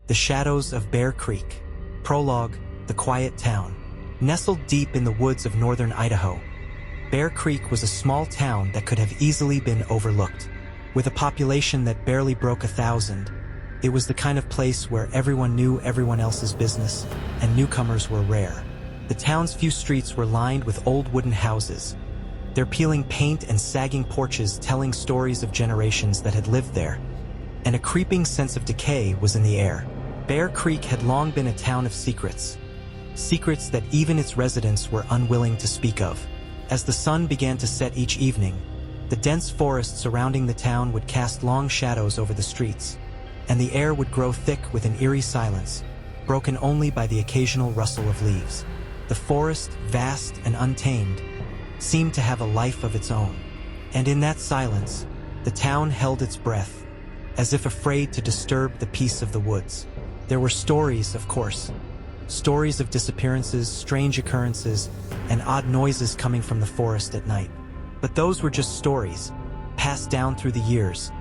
The Shadows of Bear Creek. Prologue, the quiet town. Nestled deep in the woods of northern Idaho, Bear Creek was a small town that could have easily been overlooked. With a population that barely broke 1,000, it was the kind of place where everyone knew everyone else's business, and newcomers were rare. The town's few streets were lined with old wooden houses, their peeling paint and sagging porches telling stories of generations that had lived there, and a creeping sense of decay was in the air. Bear Creek had long been a town of secrets. Secrets that even its residents were unwilling to speak of. As the sun began to set each evening, the dense forest surrounding the town would cast long shadows over the streets, and the air would grow thick with an eerie silence, broken only by the occasional rustle of leaves. The forest, vast and untamed, seemed to have a life of its own. And in that silence, the town held its breath, as if afraid to disturb the peace of the woods. There were stories, of course. Stories of disappearances, strange occurrences, and odd noises coming from the forest at night. But those were just stories, passed down through the years,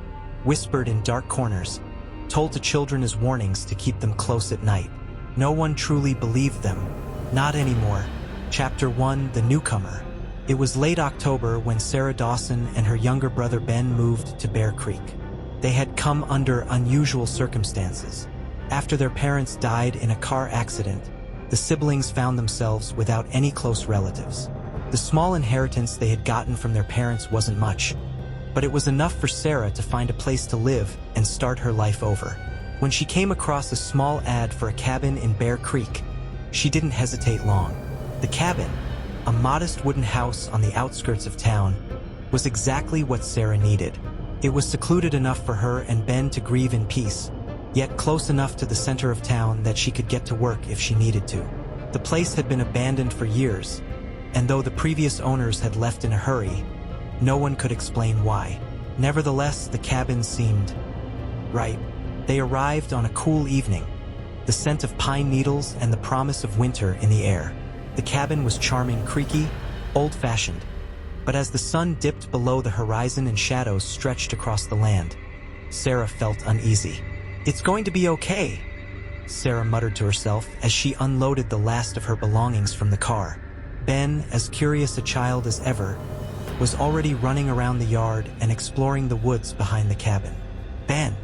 whispered in dark corners, told to children as warnings to keep them close at night. No one truly believed them. Not anymore. Chapter 1: The Newcomer. It was late October when Sarah Dawson and her younger brother Ben moved to Bear Creek. They had come under unusual circumstances. After their parents died in a car accident, the siblings found themselves without any close relatives. The small inheritance they had gotten from their parents wasn't much, but it was enough for Sarah to find a place to live and start her life over. When she came across a small ad for a cabin in Bear Creek, she didn't hesitate long. The cabin, a modest wooden house on the outskirts of town, was exactly what Sarah needed. It was secluded enough for her and Ben to grieve in peace, yet close enough to the center of town that she could get to work if she needed to. The place had been abandoned for years, and though the previous owners had left in a hurry, no one could explain why. Nevertheless, the cabin seemed right. They arrived on a cool evening, the scent of pine needles and the promise of winter in the air. The cabin was charming, creaky, old-fashioned, but as the sun dipped below the horizon and shadows stretched across the land, Sarah felt uneasy. "It's going to be okay," Sarah muttered to herself as she unloaded the last of her belongings from the car. Ben, as curious a child as ever, was already running around the yard and exploring the woods behind the cabin. "Ben,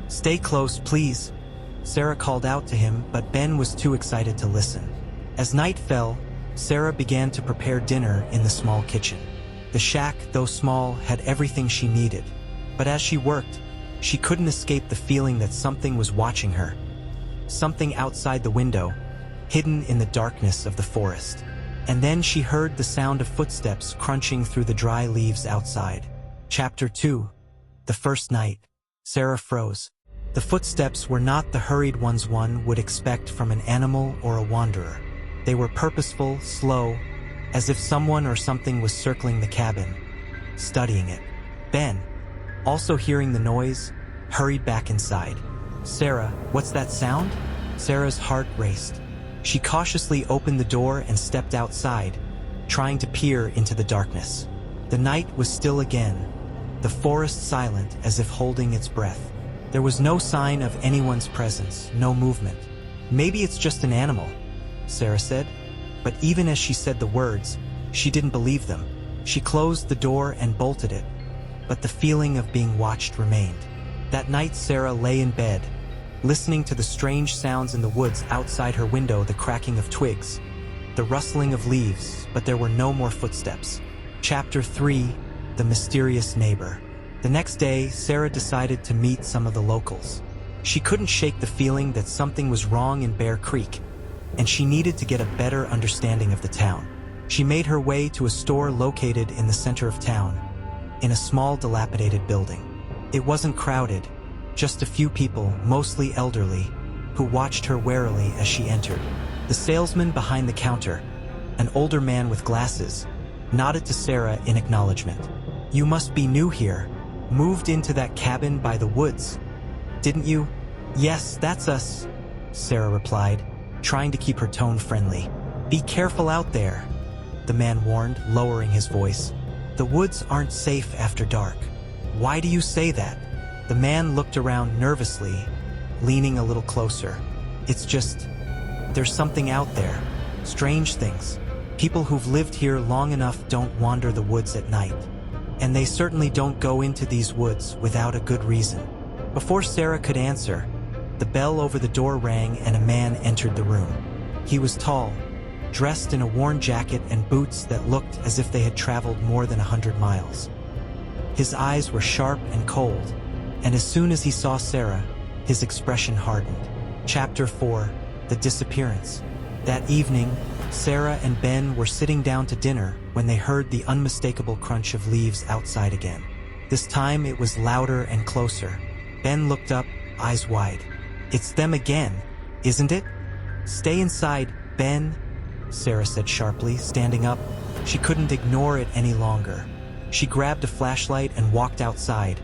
stay close, please," Sarah called out to him, but Ben was too excited to listen. As night fell, Sarah began to prepare dinner in the small kitchen. The shack, though small, had everything she needed, but as she worked, she couldn't escape the feeling that something was watching her. Something outside the window, hidden in the darkness of the forest. And then she heard the sound of footsteps crunching through the dry leaves outside. Chapter 2: The First Night. Sarah froze. The footsteps were not the hurried ones one would expect from an animal or a wanderer. They were purposeful, slow, as if someone or something was circling the cabin, studying it. Ben, also hearing the noise, hurried back inside. "Sarah, what's that sound?" Sarah's heart raced. She cautiously opened the door and stepped outside, trying to peer into the darkness. The night was still again, the forest silent as if holding its breath. There was no sign of anyone's presence, no movement. "Maybe it's just an animal," Sarah said. But even as she said the words, she didn't believe them. She closed the door and bolted it, but the feeling of being watched remained. That night Sarah lay in bed, listening to the strange sounds in the woods outside her window, the cracking of twigs, the rustling of leaves, but there were no more footsteps. Chapter 3: The Mysterious Neighbor. The next day, Sarah decided to meet some of the locals. She couldn't shake the feeling that something was wrong in Bear Creek, and she needed to get a better understanding of the town. She made her way to a store located in the center of town, in a small dilapidated building. It wasn't crowded, just a few people, mostly elderly, who watched her warily as she entered. The salesman behind the counter, an older man with glasses, nodded to Sarah in acknowledgement. "You must be new here. Moved into that cabin by the woods, didn't you?" "Yes, that's us," Sarah replied, trying to keep her tone friendly. "Be careful out there," the man warned, lowering his voice. "The woods aren't safe after dark." "Why do you say that?" The man looked around nervously, leaning a little closer. "It's just, there's something out there. Strange things. People who've lived here long enough don't wander the woods at night. And they certainly don't go into these woods without a good reason." Before Sarah could answer, the bell over the door rang and a man entered the room. He was tall, dressed in a worn jacket and boots that looked as if they had traveled more than 100 miles. His eyes were sharp and cold, and as soon as he saw Sarah, his expression hardened. Chapter 4: The Disappearance. That evening, Sarah and Ben were sitting down to dinner when they heard the unmistakable crunch of leaves outside again. This time it was louder and closer. Ben looked up, eyes wide. "It's them again, isn't it?" "Stay inside, Ben," Sarah said sharply, standing up. She couldn't ignore it any longer. She grabbed a flashlight and walked outside,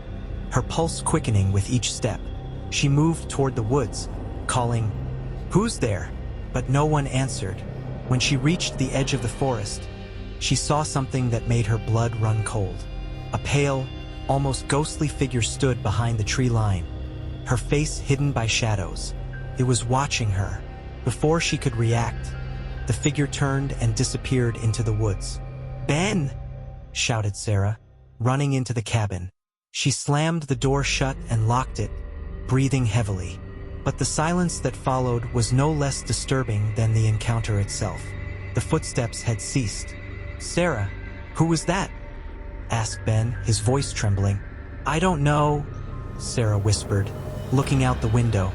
her pulse quickening with each step. She moved toward the woods, calling, "Who's there?" But no one answered. When she reached the edge of the forest, she saw something that made her blood run cold. A pale, almost ghostly figure stood behind the tree line, her face hidden by shadows. It was watching her. Before she could react, the figure turned and disappeared into the woods. "Ben!" shouted Sarah, running into the cabin. She slammed the door shut and locked it, breathing heavily. But the silence that followed was no less disturbing than the encounter itself. The footsteps had ceased. "Sarah, who was that?" asked Ben, his voice trembling. "I don't know," Sarah whispered, looking out the window.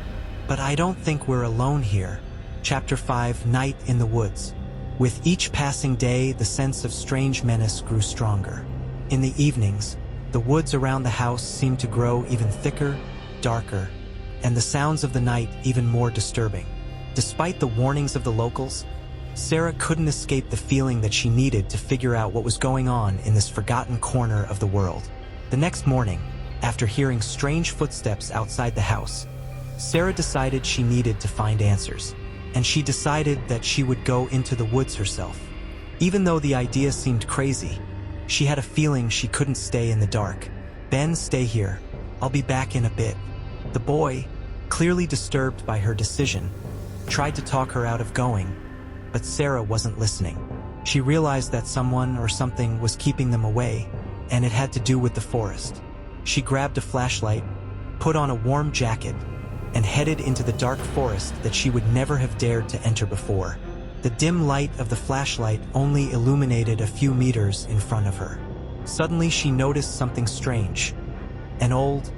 "But I don't think we're alone here." Chapter 5: Night in the Woods. With each passing day, the sense of strange menace grew stronger. In the evenings, the woods around the house seemed to grow even thicker, darker, and the sounds of the night even more disturbing. Despite the warnings of the locals, Sarah couldn't escape the feeling that she needed to figure out what was going on in this forgotten corner of the world. The next morning, after hearing strange footsteps outside the house, Sarah decided she needed to find answers, and she decided that she would go into the woods herself. Even though the idea seemed crazy, she had a feeling she couldn't stay in the dark. "Ben, stay here. I'll be back in a bit." The boy, clearly disturbed by her decision, tried to talk her out of going, but Sarah wasn't listening. She realized that someone or something was keeping them away, and it had to do with the forest. She grabbed a flashlight, put on a warm jacket, and headed into the dark forest that she would never have dared to enter before. The dim light of the flashlight only illuminated a few meters in front of her. Suddenly she noticed something strange. An old,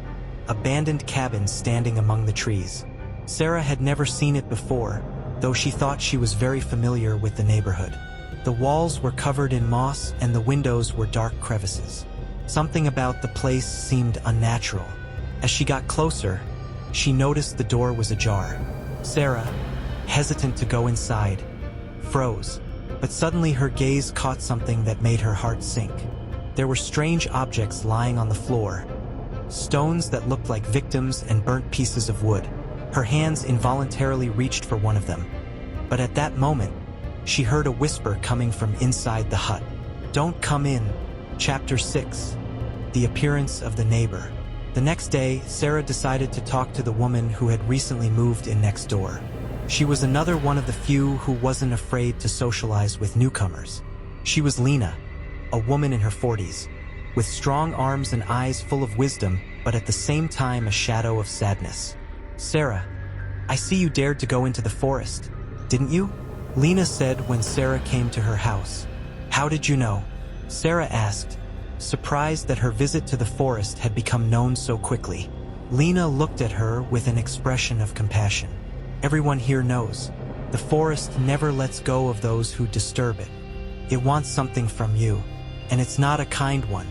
abandoned cabin standing among the trees. Sarah had never seen it before, though she thought she was very familiar with the neighborhood. The walls were covered in moss and the windows were dark crevices. Something about the place seemed unnatural. As she got closer, she noticed the door was ajar. Sarah, hesitant to go inside, froze, but suddenly her gaze caught something that made her heart sink. There were strange objects lying on the floor, stones that looked like victims and burnt pieces of wood. Her hands involuntarily reached for one of them, but at that moment, she heard a whisper coming from inside the hut. "Don't come in." Chapter 6: The Appearance of the Neighbor. The next day, Sarah decided to talk to the woman who had recently moved in next door. She was another one of the few who wasn't afraid to socialize with newcomers. She was Lena, a woman in her 40s, with strong arms and eyes full of wisdom, but at the same time a shadow of sadness. "Sarah, I see you dared to go into the forest, didn't you?" Lena said when Sarah came to her house. "How did you know?" Sarah asked, surprised that her visit to the forest had become known so quickly. Lena looked at her with an expression of compassion. "Everyone here knows. The forest never lets go of those who disturb it. It wants something from you, and it's not a kind one."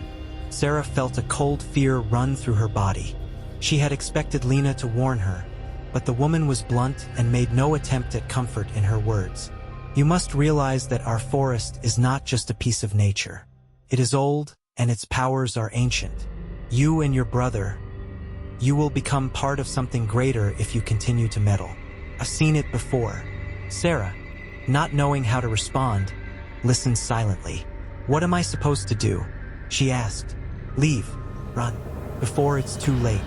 Sarah felt a cold fear run through her body. She had expected Lena to warn her, but the woman was blunt and made no attempt at comfort in her words. "You must realize that our forest is not just a piece of nature. It is old, and its powers are ancient. You and your brother, you will become part of something greater if you continue to meddle. I've seen it before." Sarah, not knowing how to respond, listened silently. "What am I supposed to do?" she asked. "Leave. Run. Before it's too late."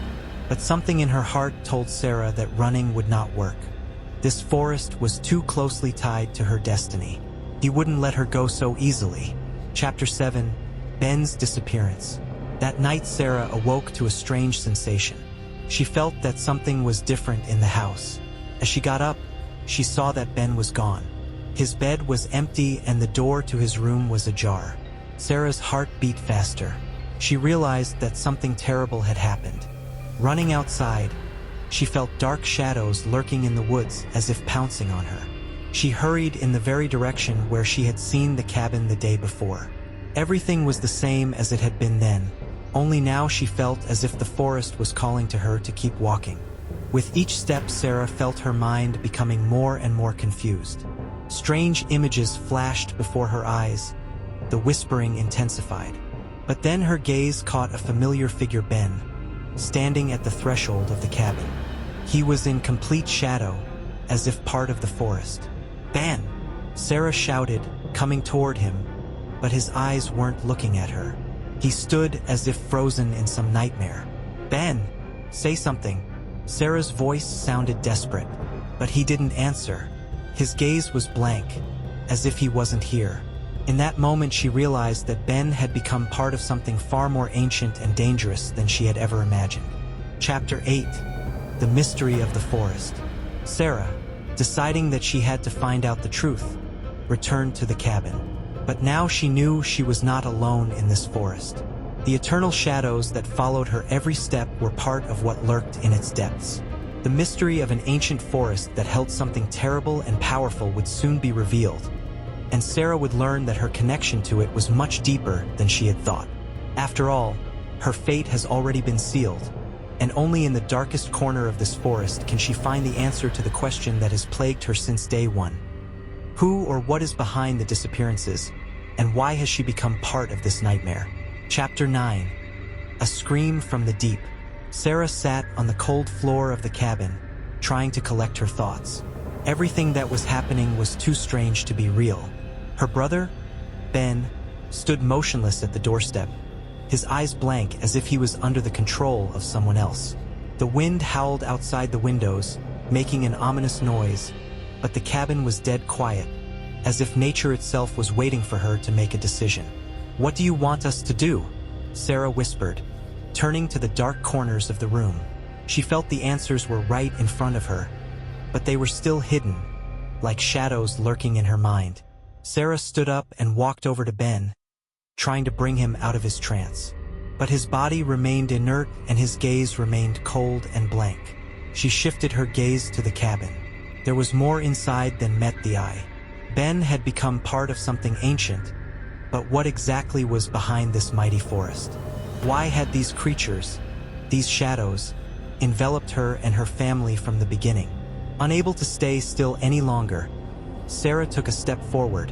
But something in her heart told Sarah that running would not work. This forest was too closely tied to her destiny. He wouldn't let her go so easily. Chapter 7. Ben's disappearance. That night Sarah awoke to a strange sensation. She felt that something was different in the house. As she got up, she saw that Ben was gone. His bed was empty and the door to his room was ajar. Sarah's heart beat faster. She realized that something terrible had happened. Running outside, she felt dark shadows lurking in the woods as if pouncing on her. She hurried in the very direction where she had seen the cabin the day before. Everything was the same as it had been then, only now she felt as if the forest was calling to her to keep walking. With each step, Sarah felt her mind becoming more and more confused. Strange images flashed before her eyes. The whispering intensified. But then her gaze caught a familiar figure, Ben, standing at the threshold of the cabin. He was in complete shadow, as if part of the forest. "Ben!" Sarah shouted, coming toward him, but his eyes weren't looking at her. He stood as if frozen in some nightmare. "Ben, say something." Sarah's voice sounded desperate, but he didn't answer. His gaze was blank, as if he wasn't here. In that moment she realized that Ben had become part of something far more ancient and dangerous than she had ever imagined. Chapter 8. The Mystery of the Forest. Sarah, deciding that she had to find out the truth, returned to the cabin. But now she knew she was not alone in this forest. The eternal shadows that followed her every step were part of what lurked in its depths. The mystery of an ancient forest that held something terrible and powerful would soon be revealed, and Sarah would learn that her connection to it was much deeper than she had thought. After all, her fate has already been sealed, and only in the darkest corner of this forest can she find the answer to the question that has plagued her since day one. Who or what is behind the disappearances, and why has she become part of this nightmare? Chapter 9. A Scream from the Deep. Sarah sat on the cold floor of the cabin, trying to collect her thoughts. Everything that was happening was too strange to be real. Her brother, Ben, stood motionless at the doorstep, his eyes blank as if he was under the control of someone else. The wind howled outside the windows, making an ominous noise, but the cabin was dead quiet, as if nature itself was waiting for her to make a decision. "What do you want us to do?" Sarah whispered, turning to the dark corners of the room. She felt the answers were right in front of her, but they were still hidden, like shadows lurking in her mind. Sarah stood up and walked over to Ben, trying to bring him out of his trance. But his body remained inert and his gaze remained cold and blank. She shifted her gaze to the cabin. There was more inside than met the eye. Ben had become part of something ancient, but what exactly was behind this mighty forest? Why had these creatures, these shadows, enveloped her and her family from the beginning? Unable to stay still any longer, Sarah took a step forward,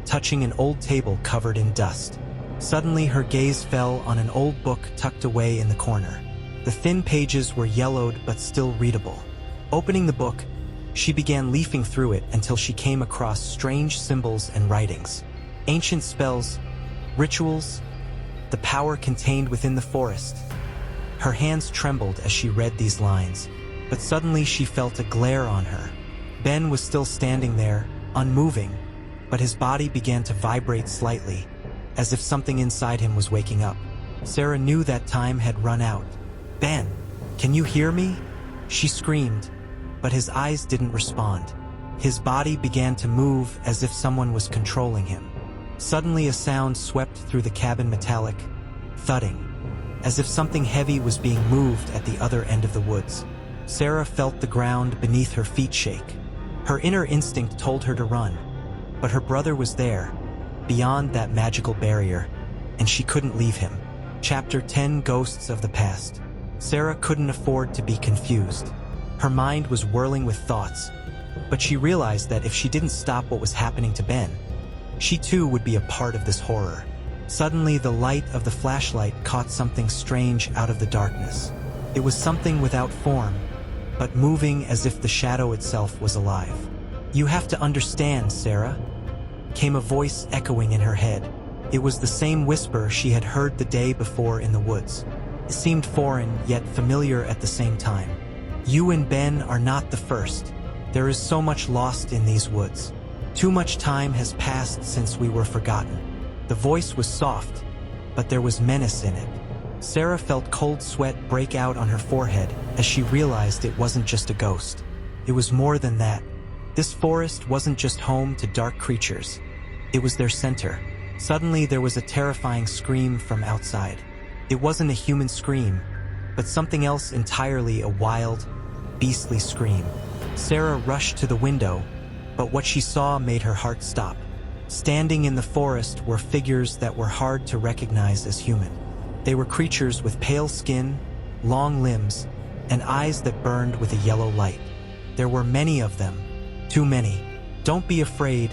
touching an old table covered in dust. Suddenly her gaze fell on an old book tucked away in the corner. The thin pages were yellowed but still readable. Opening the book, she began leafing through it until she came across strange symbols and writings. Ancient spells, rituals, the power contained within the forest. Her hands trembled as she read these lines, but suddenly she felt a glare on her. Ben was still standing there, unmoving, but his body began to vibrate slightly, as if something inside him was waking up. Sarah knew that time had run out. "Ben, can you hear me?" she screamed, but his eyes didn't respond. His body began to move as if someone was controlling him. Suddenly a sound swept through the cabin, metallic, thudding, as if something heavy was being moved at the other end of the woods. Sarah felt the ground beneath her feet shake. Her inner instinct told her to run, but her brother was there, beyond that magical barrier, and she couldn't leave him. Chapter 10. Ghosts of the Past. Sarah couldn't afford to be confused. Her mind was whirling with thoughts, but she realized that if she didn't stop what was happening to Ben, she too would be a part of this horror. Suddenly the light of the flashlight caught something strange out of the darkness. It was something without form, but moving as if the shadow itself was alive. "You have to understand, Sarah," came a voice echoing in her head. It was the same whisper she had heard the day before in the woods. It seemed foreign, yet familiar at the same time. "You and Ben are not the first. There is so much lost in these woods. Too much time has passed since we were forgotten." The voice was soft, but there was menace in it. Sarah felt cold sweat break out on her forehead as she realized it wasn't just a ghost. It was more than that. This forest wasn't just home to dark creatures. It was their center. Suddenly there was a terrifying scream from outside. It wasn't a human scream, but something else entirely, a wild, beastly scream. Sarah rushed to the window, but what she saw made her heart stop. Standing in the forest were figures that were hard to recognize as human. They were creatures with pale skin, long limbs, and eyes that burned with a yellow light. There were many of them, too many. "Don't be afraid,"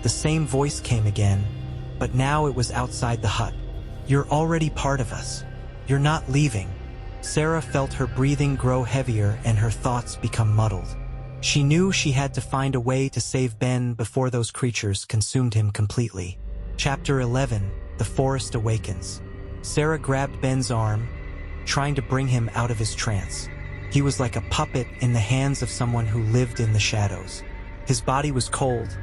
the same voice came again, but now it was outside the hut. "You're already part of us. You're not leaving." Sarah felt her breathing grow heavier and her thoughts become muddled. She knew she had to find a way to save Ben before those creatures consumed him completely. Chapter 11: The Forest Awakens. Sarah grabbed Ben's arm, trying to bring him out of his trance. He was like a puppet in the hands of someone who lived in the shadows. His body was cold,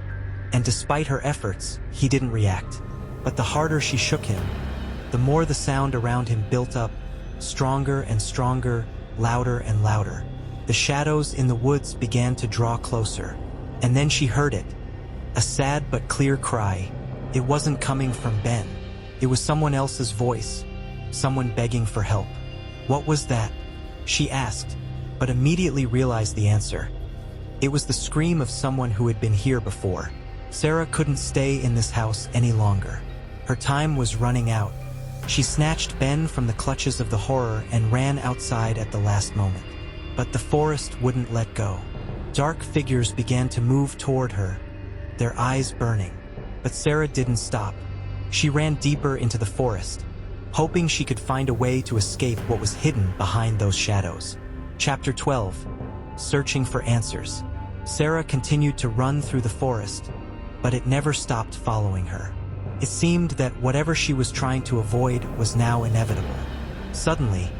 and despite her efforts, he didn't react. But the harder she shook him, the more the sound around him built up, stronger and stronger, louder and louder. The shadows in the woods began to draw closer, and then she heard it, a sad but clear cry. It wasn't coming from Ben. It was someone else's voice, someone begging for help. "What was that?" she asked, but immediately realized the answer. It was the scream of someone who had been here before. Sarah couldn't stay in this house any longer. Her time was running out. She snatched Ben from the clutches of the horror and ran outside at the last moment. But the forest wouldn't let go. Dark figures began to move toward her, their eyes burning. But Sarah didn't stop. She ran deeper into the forest, hoping she could find a way to escape what was hidden behind those shadows. Chapter 12: Searching for Answers. Sarah continued to run through the forest, but it never stopped following her. It seemed that whatever she was trying to avoid was now inevitable. Suddenly,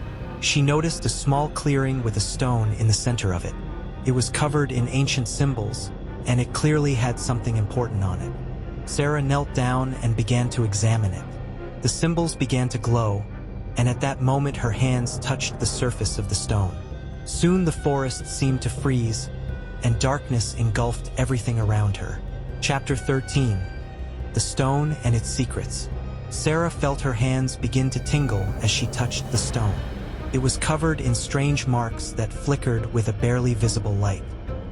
she noticed a small clearing with a stone in the center of it. It was covered in ancient symbols, and it clearly had something important on it. Sarah knelt down and began to examine it. The symbols began to glow, and at that moment her hands touched the surface of the stone. Soon the forest seemed to freeze, and darkness engulfed everything around her. Chapter 13: The Stone and Its Secrets. Sarah felt her hands begin to tingle as she touched the stone. It was covered in strange marks that flickered with a barely visible light.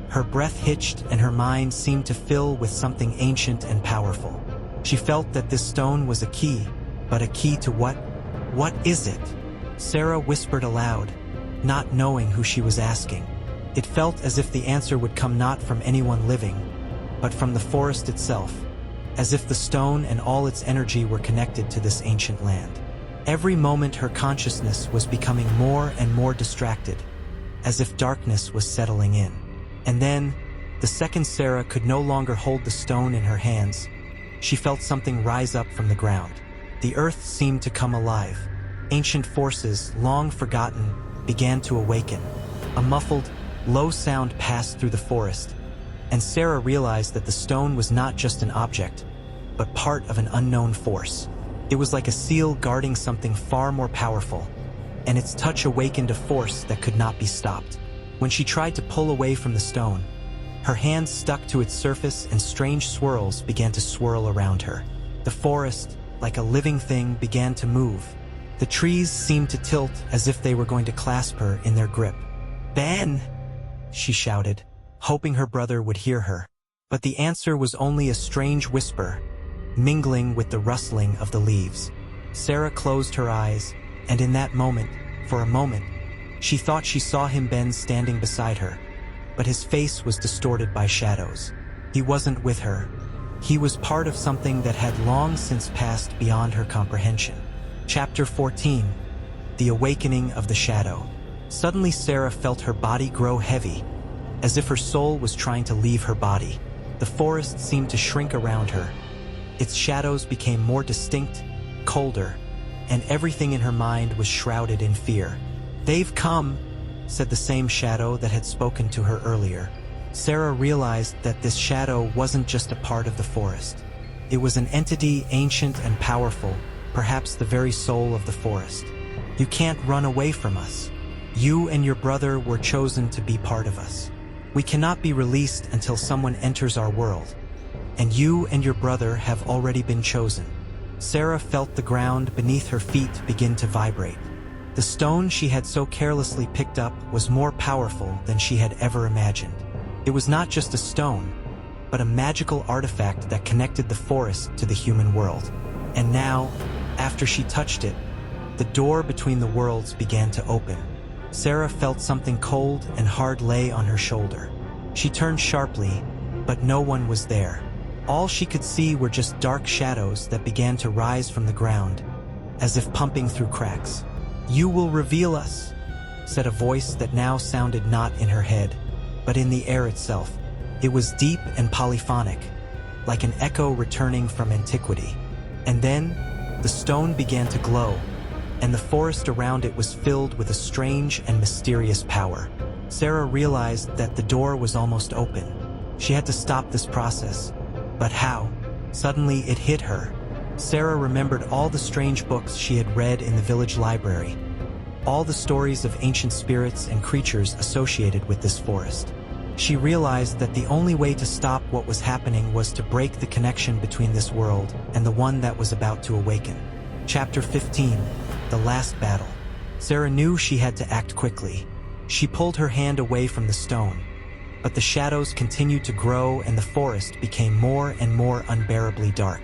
Her breath hitched and her mind seemed to fill with something ancient and powerful. She felt that this stone was a key, but a key to what? What is it? Sarah whispered aloud, not knowing who she was asking. It felt as if the answer would come not from anyone living, but from the forest itself, as if the stone and all its energy were connected to this ancient land. Every moment her consciousness was becoming more and more distracted, as if darkness was settling in. And then, the second Sarah could no longer hold the stone in her hands, she felt something rise up from the ground. The earth seemed to come alive. Ancient forces, long forgotten, began to awaken. A muffled, low sound passed through the forest, and Sarah realized that the stone was not just an object, but part of an unknown force. It was like a seal guarding something far more powerful, and its touch awakened a force that could not be stopped. When she tried to pull away from the stone, her hands stuck to its surface and strange swirls began to swirl around her. The forest, like a living thing, began to move. The trees seemed to tilt as if they were going to clasp her in their grip. "Ben!" she shouted, hoping her brother would hear her. But the answer was only a strange whisper, mingling with the rustling of the leaves. Sarah closed her eyes, and in that moment, for a moment, she thought she saw Ben standing beside her, but his face was distorted by shadows. He wasn't with her. He was part of something that had long since passed beyond her comprehension. Chapter 14: The Awakening of the Shadow. Suddenly Sarah felt her body grow heavy, as if her soul was trying to leave her body. The forest seemed to shrink around her. Its shadows became more distinct, colder, and everything in her mind was shrouded in fear. "They've come," said the same shadow that had spoken to her earlier. Sarah realized that this shadow wasn't just a part of the forest. It was an entity ancient and powerful, perhaps the very soul of the forest. "You can't run away from us. You and your brother were chosen to be part of us. We cannot be released until someone enters our world. And you and your brother have already been chosen." Sarah felt the ground beneath her feet begin to vibrate. The stone she had so carelessly picked up was more powerful than she had ever imagined. It was not just a stone, but a magical artifact that connected the forest to the human world. And now, after she touched it, the door between the worlds began to open. Sarah felt something cold and hard lay on her shoulder. She turned sharply, but no one was there. All she could see were just dark shadows that began to rise from the ground, as if pumping through cracks. "You will reveal us," said a voice that now sounded not in her head, but in the air itself. It was deep and polyphonic, like an echo returning from antiquity. And then, the stone began to glow, and the forest around it was filled with a strange and mysterious power. Sarah realized that the door was almost open. She had to stop this process. But how? Suddenly it hit her. Sarah remembered all the strange books she had read in the village library, all the stories of ancient spirits and creatures associated with this forest. She realized that the only way to stop what was happening was to break the connection between this world and the one that was about to awaken. Chapter 15, The Last Battle. Sarah knew she had to act quickly. She pulled her hand away from the stone, but the shadows continued to grow and the forest became more and more unbearably dark.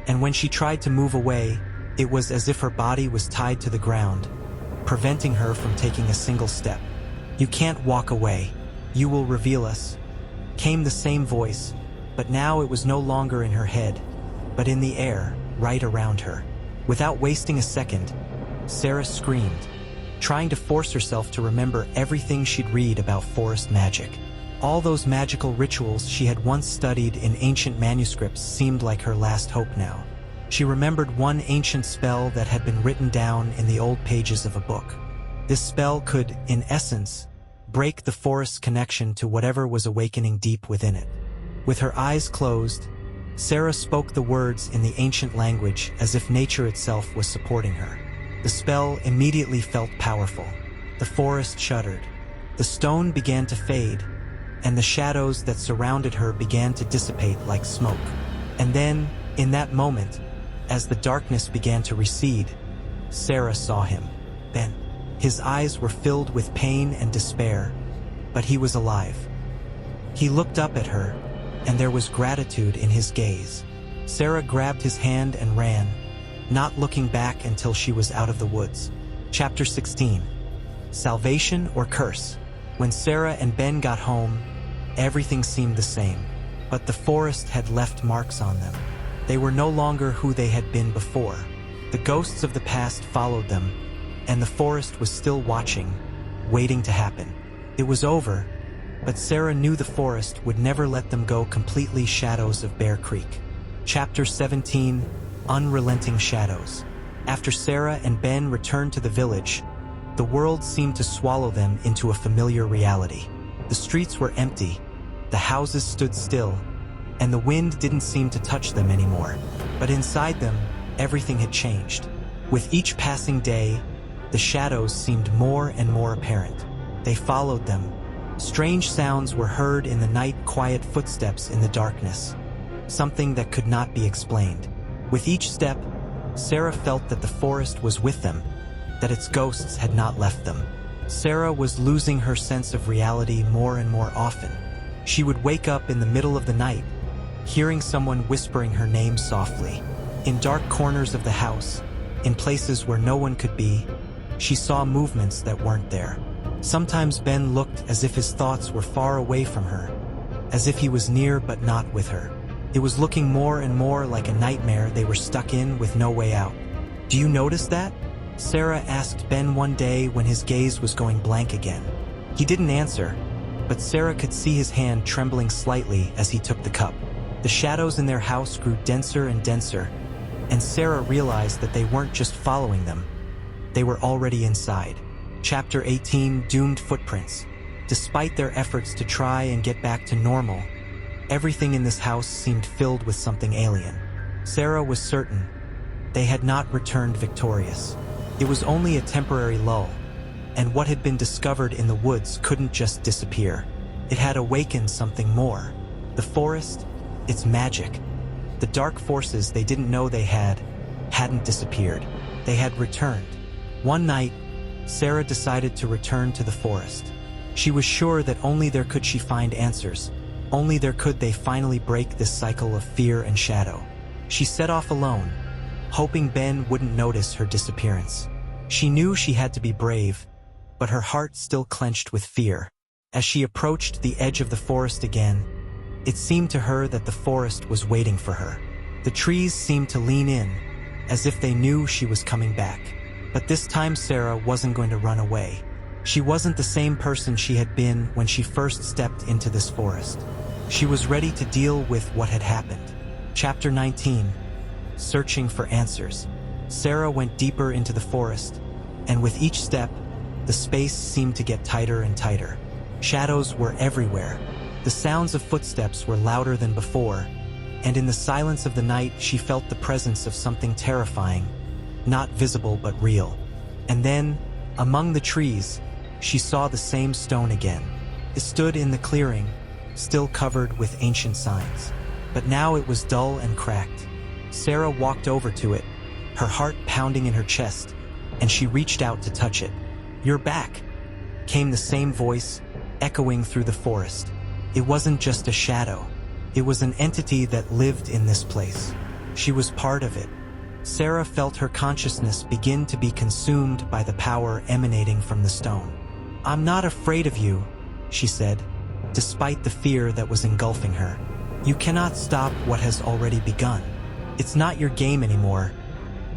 And when she tried to move away, it was as if her body was tied to the ground, preventing her from taking a single step. "You can't walk away. You will reveal us," came the same voice, but now it was no longer in her head, but in the air, right around her. Without wasting a second, Sarah screamed, trying to force herself to remember everything she'd read about forest magic. All those magical rituals she had once studied in ancient manuscripts seemed like her last hope now. She remembered one ancient spell that had been written down in the old pages of a book. This spell could, in essence, break the forest's connection to whatever was awakening deep within it. With her eyes closed, Sarah spoke the words in the ancient language as if nature itself was supporting her. The spell immediately felt powerful. The forest shuddered. The stone began to fade, and the shadows that surrounded her began to dissipate like smoke. And then, in that moment, as the darkness began to recede, Sarah saw him. Ben. His eyes were filled with pain and despair, but he was alive. He looked up at her, and there was gratitude in his gaze. Sarah grabbed his hand and ran, not looking back until she was out of the woods. Chapter 16. Salvation or Curse? When Sarah and Ben got home, everything seemed the same, but the forest had left marks on them. They were no longer who they had been before. The ghosts of the past followed them, and the forest was still watching, waiting to happen. It was over, but Sarah knew the forest would never let them go completely. Shadows of Bear Creek. Chapter 17, Unrelenting Shadows. After Sarah and Ben returned to the village, the world seemed to swallow them into a familiar reality. The streets were empty, the houses stood still, and the wind didn't seem to touch them anymore. But inside them, everything had changed. With each passing day, the shadows seemed more and more apparent. They followed them. Strange sounds were heard in the night, quiet footsteps in the darkness, something that could not be explained. With each step, Sarah felt that the forest was with them, that its ghosts had not left them. Sarah was losing her sense of reality more and more often. She would wake up in the middle of the night, hearing someone whispering her name softly. In dark corners of the house, in places where no one could be, she saw movements that weren't there. Sometimes Ben looked as if his thoughts were far away from her, as if he was near but not with her. It was looking more and more like a nightmare they were stuck in with no way out. "Do you notice that?" Sarah asked Ben one day when his gaze was going blank again. He didn't answer, but Sarah could see his hand trembling slightly as he took the cup. The shadows in their house grew denser and denser, and Sarah realized that they weren't just following them, they were already inside. Chapter 18, Doomed Footprints. Despite their efforts to try and get back to normal, everything in this house seemed filled with something alien. Sarah was certain they had not returned victorious. It was only a temporary lull, and what had been discovered in the woods couldn't just disappear. It had awakened something more. The forest, its magic. The dark forces they didn't know they hadn't disappeared. They had returned. One night, Sarah decided to return to the forest. She was sure that only there could she find answers. Only there could they finally break this cycle of fear and shadow. She set off alone, hoping Ben wouldn't notice her disappearance. She knew she had to be brave, but her heart still clenched with fear. As she approached the edge of the forest again, it seemed to her that the forest was waiting for her. The trees seemed to lean in, as if they knew she was coming back. But this time Sarah wasn't going to run away. She wasn't the same person she had been when she first stepped into this forest. She was ready to deal with what had happened. Chapter 19. Searching for answers. Sarah went deeper into the forest, and with each step, the space seemed to get tighter and tighter. Shadows were everywhere. The sounds of footsteps were louder than before, and in the silence of the night she felt the presence of something terrifying, not visible but real. And then, among the trees, she saw the same stone again. It stood in the clearing, still covered with ancient signs. But now it was dull and cracked. Sarah walked over to it, her heart pounding in her chest, and she reached out to touch it. "You're back," came the same voice, echoing through the forest. It wasn't just a shadow. It was an entity that lived in this place. She was part of it. Sarah felt her consciousness begin to be consumed by the power emanating from the stone. "I'm not afraid of you," she said, despite the fear that was engulfing her. "You cannot stop what has already begun. It's not your game anymore."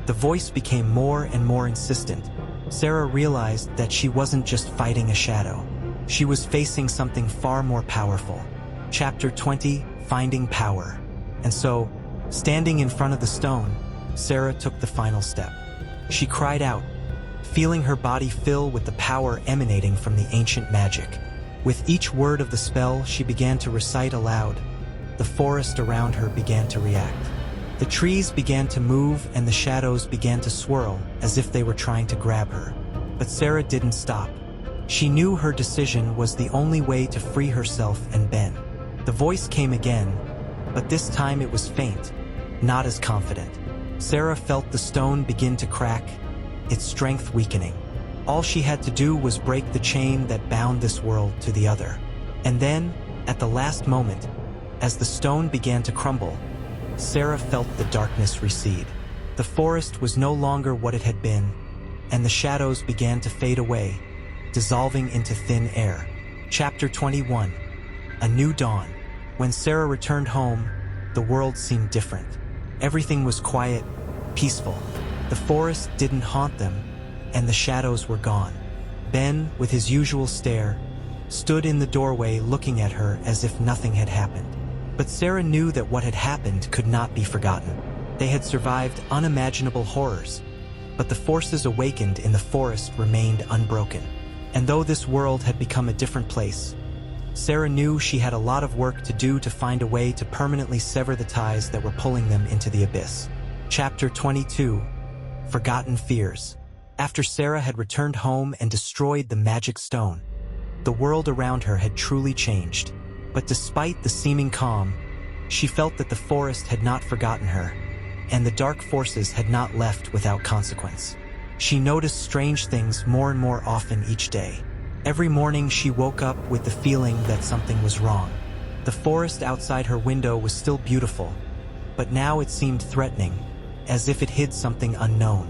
The voice became more and more insistent. Sarah realized that she wasn't just fighting a shadow. She was facing something far more powerful. Chapter 20, Finding Power. And so, standing in front of the stone, Sarah took the final step. She cried out, feeling her body fill with the power emanating from the ancient magic. With each word of the spell she began to recite aloud, the forest around her began to react. The trees began to move and the shadows began to swirl as if they were trying to grab her. But Sarah didn't stop. She knew her decision was the only way to free herself and Ben. The voice came again, but this time it was faint, not as confident. Sarah felt the stone begin to crack, its strength weakening. All she had to do was break the chain that bound this world to the other. And then, at the last moment, as the stone began to crumble, Sarah felt the darkness recede. The forest was no longer what it had been, and the shadows began to fade away, dissolving into thin air. Chapter 21. A New Dawn. When Sarah returned home, the world seemed different. Everything was quiet, peaceful. The forest didn't haunt them, and the shadows were gone. Ben, with his usual stare, stood in the doorway looking at her as if nothing had happened. But Sarah knew that what had happened could not be forgotten. They had survived unimaginable horrors, but the forces awakened in the forest remained unbroken. And though this world had become a different place, Sarah knew she had a lot of work to do to find a way to permanently sever the ties that were pulling them into the abyss. Chapter 22. Forgotten Fears. After Sarah had returned home and destroyed the magic stone, the world around her had truly changed. But despite the seeming calm, she felt that the forest had not forgotten her, and the dark forces had not left without consequence. She noticed strange things more and more often each day. Every morning she woke up with the feeling that something was wrong. The forest outside her window was still beautiful, but now it seemed threatening, as if it hid something unknown.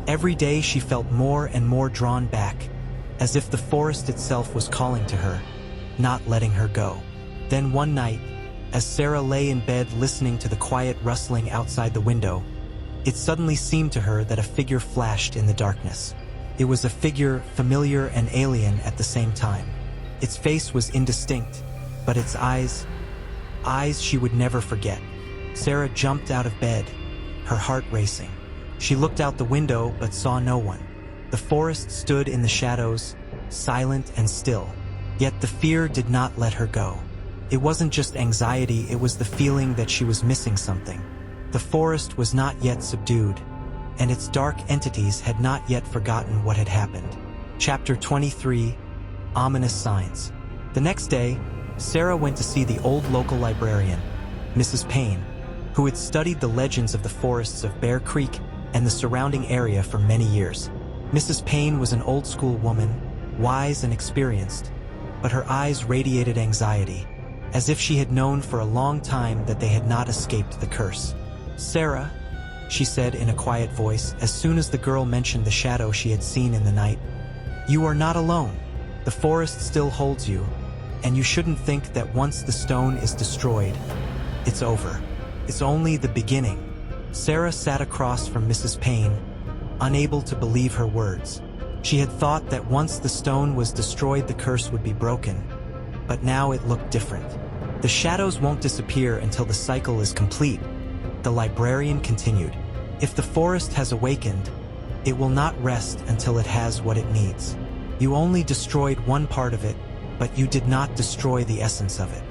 Every day she felt more and more drawn back, as if the forest itself was calling to her, not letting her go. Then one night, as Sarah lay in bed listening to the quiet rustling outside the window, it suddenly seemed to her that a figure flashed in the darkness. It was a figure familiar and alien at the same time. Its face was indistinct, but its eyes she would never forget. Sarah jumped out of bed, her heart racing. She looked out the window but saw no one. The forest stood in the shadows, silent and still. Yet the fear did not let her go. It wasn't just anxiety, it was the feeling that she was missing something. The forest was not yet subdued, and its dark entities had not yet forgotten what had happened. Chapter 23, Ominous Signs. The next day, Sarah went to see the old local librarian, Mrs. Payne, who had studied the legends of the forests of Bear Creek and the surrounding area for many years. Mrs. Payne was an old-school woman, wise and experienced, but her eyes radiated anxiety, as if she had known for a long time that they had not escaped the curse. "Sarah," she said in a quiet voice as soon as the girl mentioned the shadow she had seen in the night, "you are not alone. The forest still holds you, and you shouldn't think that once the stone is destroyed, it's over. It's only the beginning." Sarah sat across from Mrs. Payne, unable to believe her words. She had thought that once the stone was destroyed, the curse would be broken, but now it looked different. "The shadows won't disappear until the cycle is complete," the librarian continued. "If the forest has awakened, it will not rest until it has what it needs. You only destroyed one part of it, but you did not destroy the essence of it.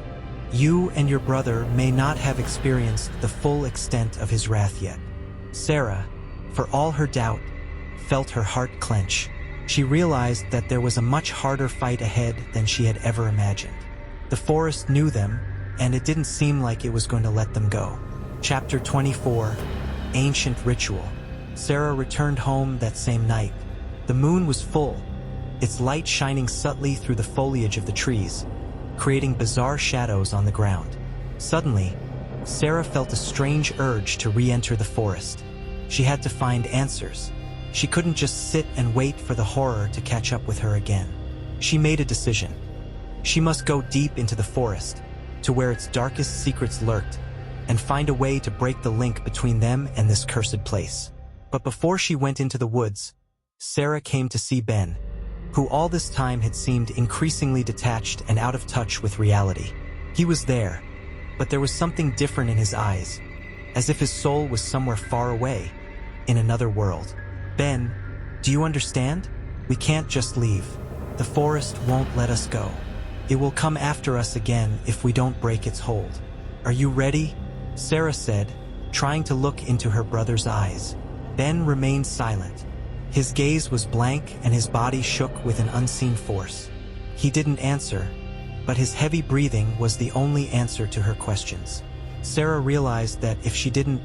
You and your brother may not have experienced the full extent of his wrath yet." Sarah, for all her doubt, felt her heart clench. She realized that there was a much harder fight ahead than she had ever imagined. The forest knew them, and it didn't seem like it was going to let them go. Chapter 24, Ancient Ritual. Sarah returned home that same night. The moon was full, its light shining subtly through the foliage of the trees, creating bizarre shadows on the ground. Suddenly, Sarah felt a strange urge to re-enter the forest. She had to find answers. She couldn't just sit and wait for the horror to catch up with her again. She made a decision. She must go deep into the forest, to where its darkest secrets lurked, and find a way to break the link between them and this cursed place. But before she went into the woods, Sarah came to see Ben, who all this time had seemed increasingly detached and out of touch with reality. He was there, but there was something different in his eyes, as if his soul was somewhere far away, in another world. "Ben, do you understand? We can't just leave. The forest won't let us go. It will come after us again if we don't break its hold. Are you ready?" Sarah said, trying to look into her brother's eyes. Ben remained silent. His gaze was blank and his body shook with an unseen force. He didn't answer, but his heavy breathing was the only answer to her questions. Sarah realized that if she didn't,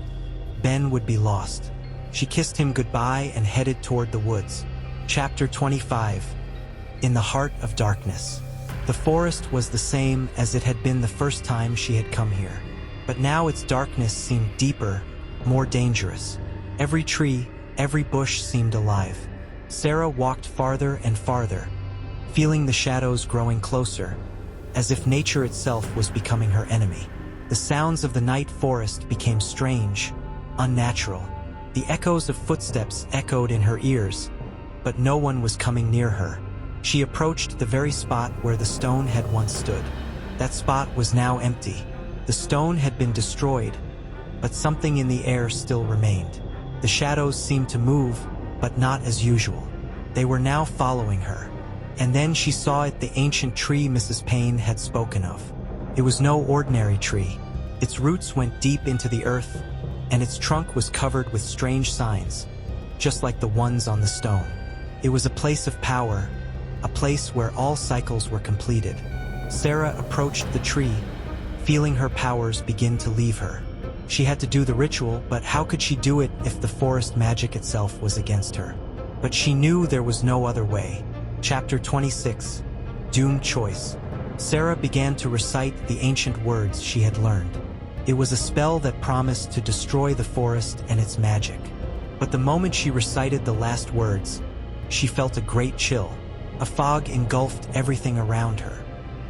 Ben would be lost. She kissed him goodbye and headed toward the woods. Chapter 25, In the Heart of Darkness. The forest was the same as it had been the first time she had come here, but now its darkness seemed deeper, more dangerous. Every tree, every bush seemed alive. Sarah walked farther and farther, feeling the shadows growing closer, as if nature itself was becoming her enemy. The sounds of the night forest became strange, unnatural. The echoes of footsteps echoed in her ears, but no one was coming near her. She approached the very spot where the stone had once stood. That spot was now empty. The stone had been destroyed, but something in the air still remained. The shadows seemed to move, but not as usual. They were now following her. And then she saw it, the ancient tree Mrs. Payne had spoken of. It was no ordinary tree. Its roots went deep into the earth, and its trunk was covered with strange signs, just like the ones on the stone. It was a place of power, a place where all cycles were completed. Sarah approached the tree, feeling her powers begin to leave her. She had to do the ritual, but how could she do it if the forest magic itself was against her? But she knew there was no other way. Chapter 26, Doomed Choice. Sarah began to recite the ancient words she had learned. It was a spell that promised to destroy the forest and its magic. But the moment she recited the last words, she felt a great chill. A fog engulfed everything around her.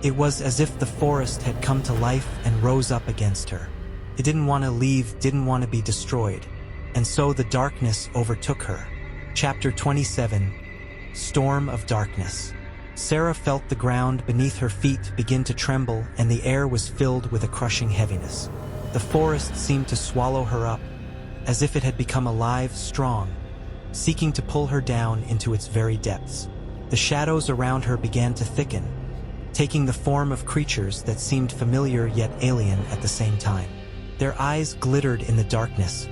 It was as if the forest had come to life and rose up against her. It didn't want to leave, didn't want to be destroyed, and so the darkness overtook her. Chapter 27, Storm of Darkness. Sarah felt the ground beneath her feet begin to tremble, and the air was filled with a crushing heaviness. The forest seemed to swallow her up, as if it had become alive, strong, seeking to pull her down into its very depths. The shadows around her began to thicken, taking the form of creatures that seemed familiar yet alien at the same time. Their eyes glittered in the darkness,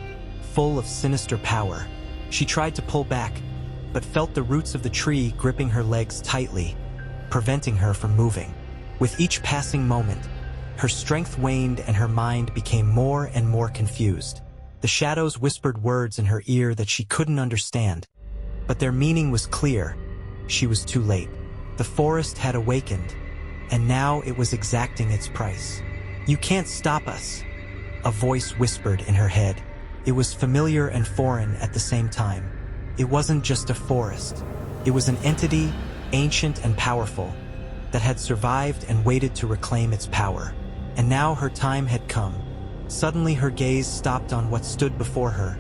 full of sinister power. She tried to pull back, but felt the roots of the tree gripping her legs tightly, preventing her from moving. With each passing moment, her strength waned and her mind became more and more confused. The shadows whispered words in her ear that she couldn't understand, but their meaning was clear. She was too late. The forest had awakened, and now it was exacting its price. "You can't stop us," a voice whispered in her head. It was familiar and foreign at the same time. It wasn't just a forest. It was an entity, ancient and powerful, that had survived and waited to reclaim its power. And now her time had come. Suddenly her gaze stopped on what stood before her,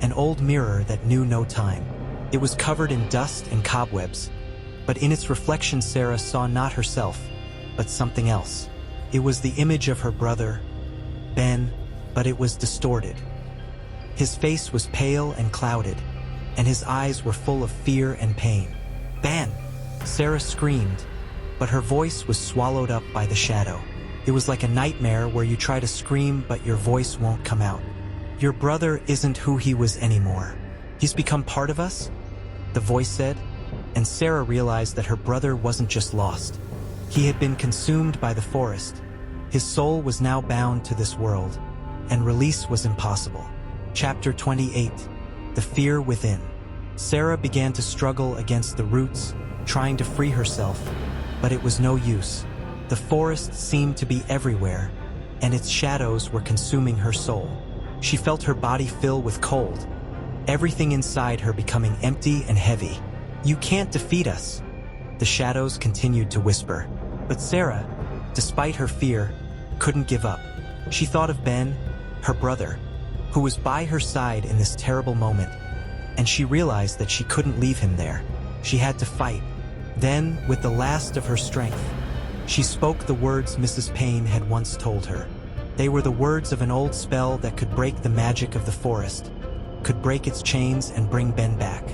an old mirror that knew no time. It was covered in dust and cobwebs, but in its reflection Sarah saw not herself, but something else. It was the image of her brother, Ben, but it was distorted. His face was pale and clouded, and his eyes were full of fear and pain. "Ben!" Sarah screamed, but her voice was swallowed up by the shadow. It was like a nightmare where you try to scream but your voice won't come out. "Your brother isn't who he was anymore. He's become part of us," the voice said, and Sarah realized that her brother wasn't just lost. He had been consumed by the forest. His soul was now bound to this world, and release was impossible. Chapter 28. The Fear Within. Sarah began to struggle against the roots, trying to free herself, but it was no use. The forest seemed to be everywhere, and its shadows were consuming her soul. She felt her body fill with cold, everything inside her becoming empty and heavy. "You can't defeat us," the shadows continued to whisper. But Sarah, despite her fear, couldn't give up. She thought of Ben, her brother, who was by her side in this terrible moment, and she realized that she couldn't leave him there. She had to fight. Then, with the last of her strength, she spoke the words Mrs. Payne had once told her. They were the words of an old spell that could break the magic of the forest, could break its chains and bring Ben back.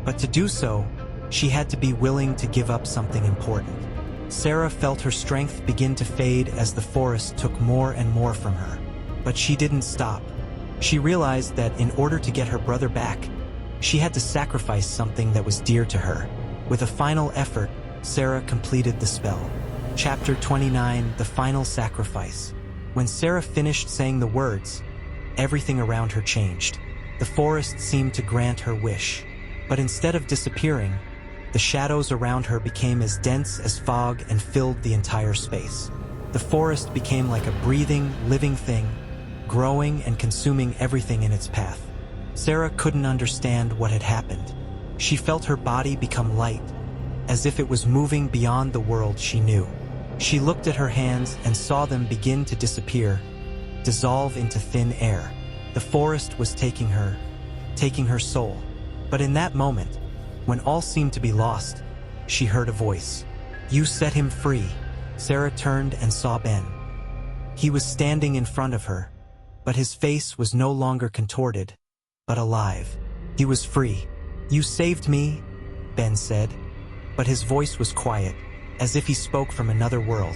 But to do so, she had to be willing to give up something important. Sarah felt her strength begin to fade as the forest took more and more from her. But she didn't stop. She realized that in order to get her brother back, she had to sacrifice something that was dear to her. With a final effort, Sarah completed the spell. Chapter 29. The Final Sacrifice. When Sarah finished saying the words, everything around her changed. The forest seemed to grant her wish. But instead of disappearing, the shadows around her became as dense as fog and filled the entire space. The forest became like a breathing, living thing, growing and consuming everything in its path. Sarah couldn't understand what had happened. She felt her body become light, as if it was moving beyond the world she knew. She looked at her hands and saw them begin to disappear, dissolve into thin air. The forest was taking her soul. But in that moment, when all seemed to be lost, she heard a voice. "You set him free." Sarah turned and saw Ben. He was standing in front of her, but his face was no longer contorted, but alive. He was free. "You saved me," Ben said, but his voice was quiet, as if he spoke from another world.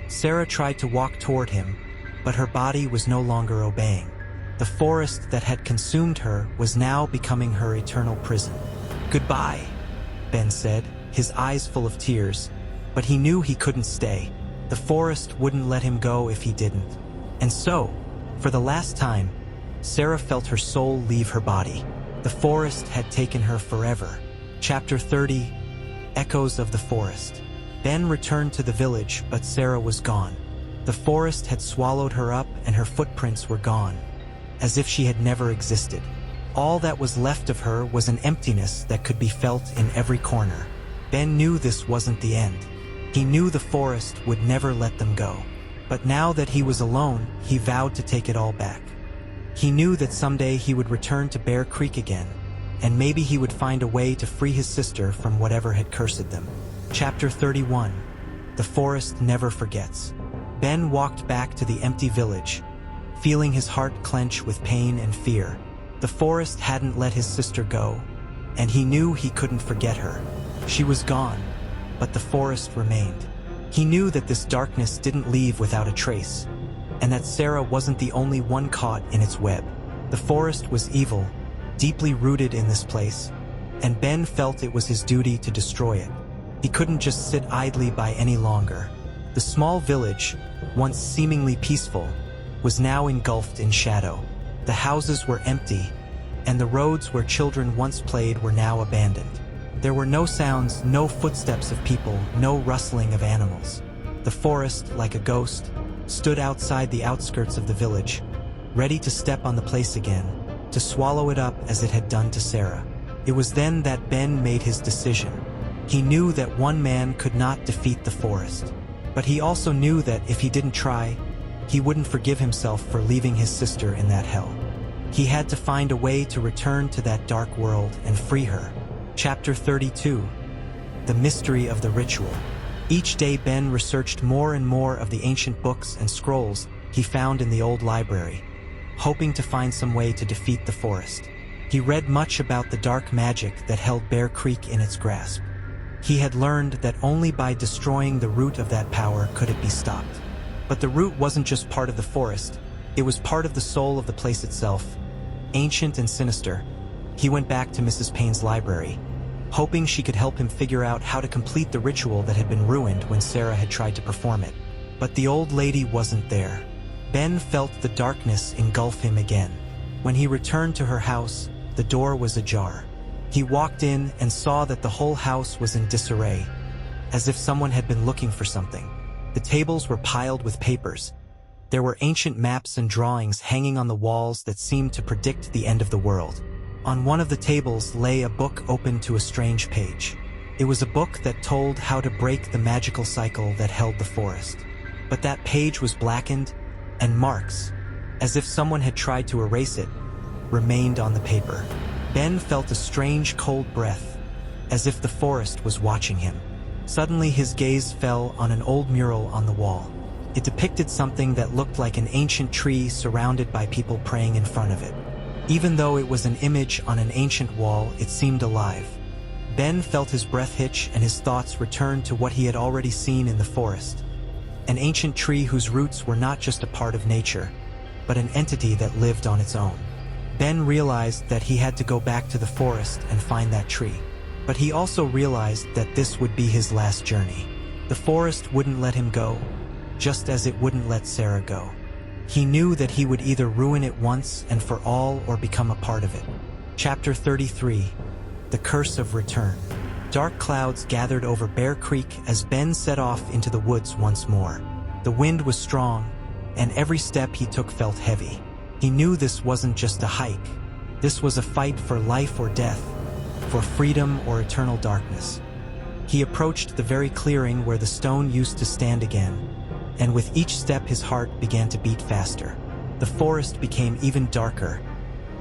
Sarah tried to walk toward him, but her body was no longer obeying. The forest that had consumed her was now becoming her eternal prison. "Goodbye," Ben said, his eyes full of tears, but he knew he couldn't stay. The forest wouldn't let him go if he didn't. And so, for the last time, Sarah felt her soul leave her body. The forest had taken her forever. Chapter 30. Echoes of the Forest. Ben returned to the village, but Sarah was gone. The forest had swallowed her up and her footprints were gone, as if she had never existed. All that was left of her was an emptiness that could be felt in every corner. Ben knew this wasn't the end. He knew the forest would never let them go. But now that he was alone, he vowed to take it all back. He knew that someday he would return to Bear Creek again, and maybe he would find a way to free his sister from whatever had cursed them. Chapter 31. The Forest Never Forgets. Ben walked back to the empty village, feeling his heart clench with pain and fear. The forest hadn't let his sister go, and he knew he couldn't forget her. She was gone, but the forest remained. He knew that this darkness didn't leave without a trace, and that Sarah wasn't the only one caught in its web. The forest was evil, deeply rooted in this place, and Ben felt it was his duty to destroy it. He couldn't just sit idly by any longer. The small village, once seemingly peaceful, was now engulfed in shadow. The houses were empty, and the roads where children once played were now abandoned. There were no sounds, no footsteps of people, no rustling of animals. The forest, like a ghost, stood outside the outskirts of the village, ready to step on the place again, to swallow it up as it had done to Sarah. It was then that Ben made his decision. He knew that one man could not defeat the forest, but he also knew that if he didn't try, he wouldn't forgive himself for leaving his sister in that hell. He had to find a way to return to that dark world and free her. Chapter 32. The Mystery of the Ritual. Each day Ben researched more and more of the ancient books and scrolls he found in the old library, hoping to find some way to defeat the forest. He read much about the dark magic that held Bear Creek in its grasp. He had learned that only by destroying the root of that power could it be stopped. But the root wasn't just part of the forest, it was part of the soul of the place itself. Ancient and sinister, he went back to Mrs. Payne's library, hoping she could help him figure out how to complete the ritual that had been ruined when Sarah had tried to perform it. But the old lady wasn't there. Ben felt the darkness engulf him again. When he returned to her house, the door was ajar. He walked in and saw that the whole house was in disarray, as if someone had been looking for something. The tables were piled with papers. There were ancient maps and drawings hanging on the walls that seemed to predict the end of the world. On one of the tables lay a book open to a strange page. It was a book that told how to break the magical cycle that held the forest. But that page was blackened, and marks, as if someone had tried to erase it, remained on the paper. Ben felt a strange cold breath, as if the forest was watching him. Suddenly his gaze fell on an old mural on the wall. It depicted something that looked like an ancient tree surrounded by people praying in front of it. Even though it was an image on an ancient wall, it seemed alive. Ben felt his breath hitch and his thoughts returned to what he had already seen in the forest. An ancient tree whose roots were not just a part of nature, but an entity that lived on its own. Ben realized that he had to go back to the forest and find that tree. But he also realized that this would be his last journey. The forest wouldn't let him go, just as it wouldn't let Sarah go. He knew that he would either ruin it once and for all or become a part of it. Chapter 33. The Curse of Return. Dark clouds gathered over Bear Creek as Ben set off into the woods once more. The wind was strong, and every step he took felt heavy. He knew this wasn't just a hike. This was a fight for life or death, for freedom or eternal darkness. He approached the very clearing where the stone used to stand again, and with each step his heart began to beat faster. The forest became even darker,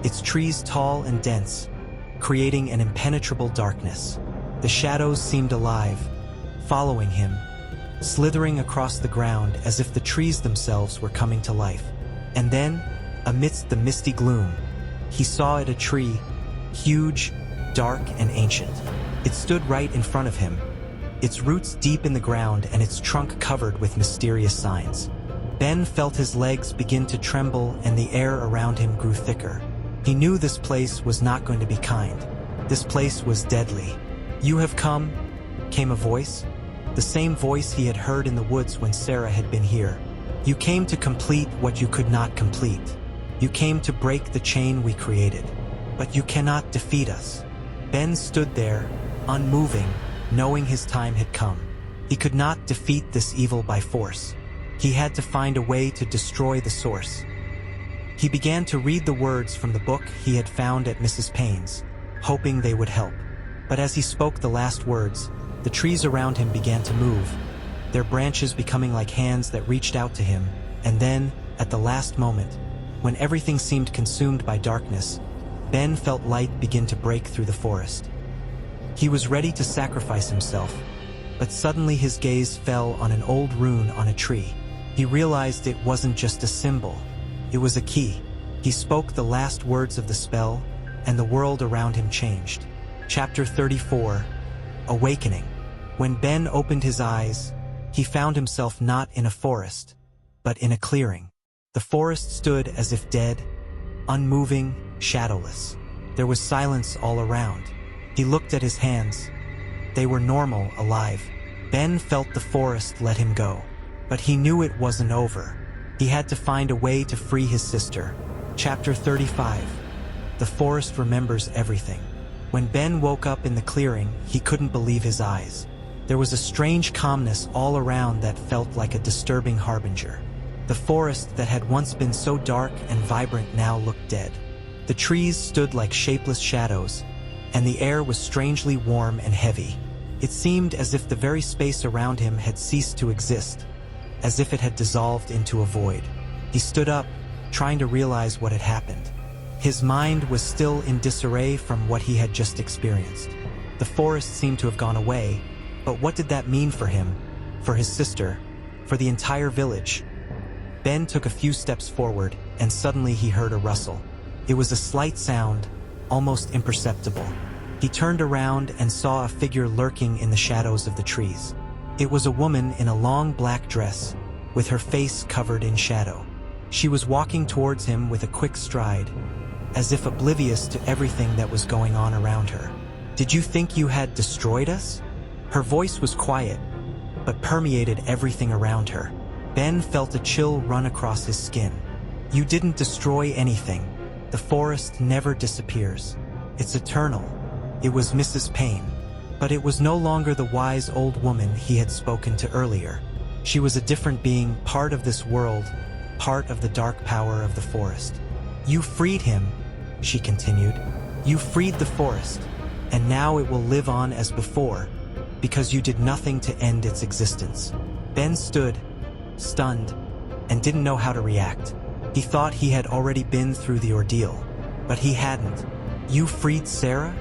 its trees tall and dense, creating an impenetrable darkness. The shadows seemed alive, following him, slithering across the ground as if the trees themselves were coming to life. And then, amidst the misty gloom, he saw it a tree, huge, dark, and ancient. It stood right in front of him, its roots deep in the ground and its trunk covered with mysterious signs. Ben felt his legs begin to tremble and the air around him grew thicker. He knew this place was not going to be kind. This place was deadly. "You have come," came a voice, the same voice he had heard in the woods when Sarah had been here. "You came to complete what you could not complete. You came to break the chain we created, but you cannot defeat us." Ben stood there, unmoving, knowing his time had come. He could not defeat this evil by force. He had to find a way to destroy the source. He began to read the words from the book he had found at Mrs. Payne's, hoping they would help. But as he spoke the last words, the trees around him began to move, their branches becoming like hands that reached out to him. And then, at the last moment, when everything seemed consumed by darkness, Ben felt light begin to break through the forest. He was ready to sacrifice himself, but suddenly his gaze fell on an old rune on a tree. He realized it wasn't just a symbol, it was a key. He spoke the last words of the spell, and the world around him changed. Chapter 34. Awakening. When Ben opened his eyes, he found himself not in a forest, but in a clearing. The forest stood as if dead, unmoving, shadowless. There was silence all around. He looked at his hands. They were normal, alive. Ben felt the forest let him go. But he knew it wasn't over. He had to find a way to free his sister. Chapter 35. The forest remembers everything. When Ben woke up in the clearing, he couldn't believe his eyes. There was a strange calmness all around that felt like a disturbing harbinger. The forest that had once been so dark and vibrant now looked dead. The trees stood like shapeless shadows, and the air was strangely warm and heavy. It seemed as if the very space around him had ceased to exist, as if it had dissolved into a void. He stood up, trying to realize what had happened. His mind was still in disarray from what he had just experienced. The forest seemed to have gone away, but what did that mean for him, for his sister, for the entire village? Ben took a few steps forward, and suddenly he heard a rustle. It was a slight sound, almost imperceptible. He turned around and saw a figure lurking in the shadows of the trees. It was a woman in a long black dress, with her face covered in shadow. She was walking towards him with a quick stride, as if oblivious to everything that was going on around her. "Did you think you had destroyed us?" Her voice was quiet, but permeated everything around her. Ben felt a chill run across his skin. "You didn't destroy anything. The forest never disappears. It's eternal." It was Mrs. Payne. But it was no longer the wise old woman he had spoken to earlier. She was a different being, part of this world, part of the dark power of the forest. "You freed him," she continued. "You freed the forest, and now it will live on as before, because you did nothing to end its existence." Ben stood, stunned, and didn't know how to react. He thought he had already been through the ordeal, but he hadn't. "You freed Sarah?"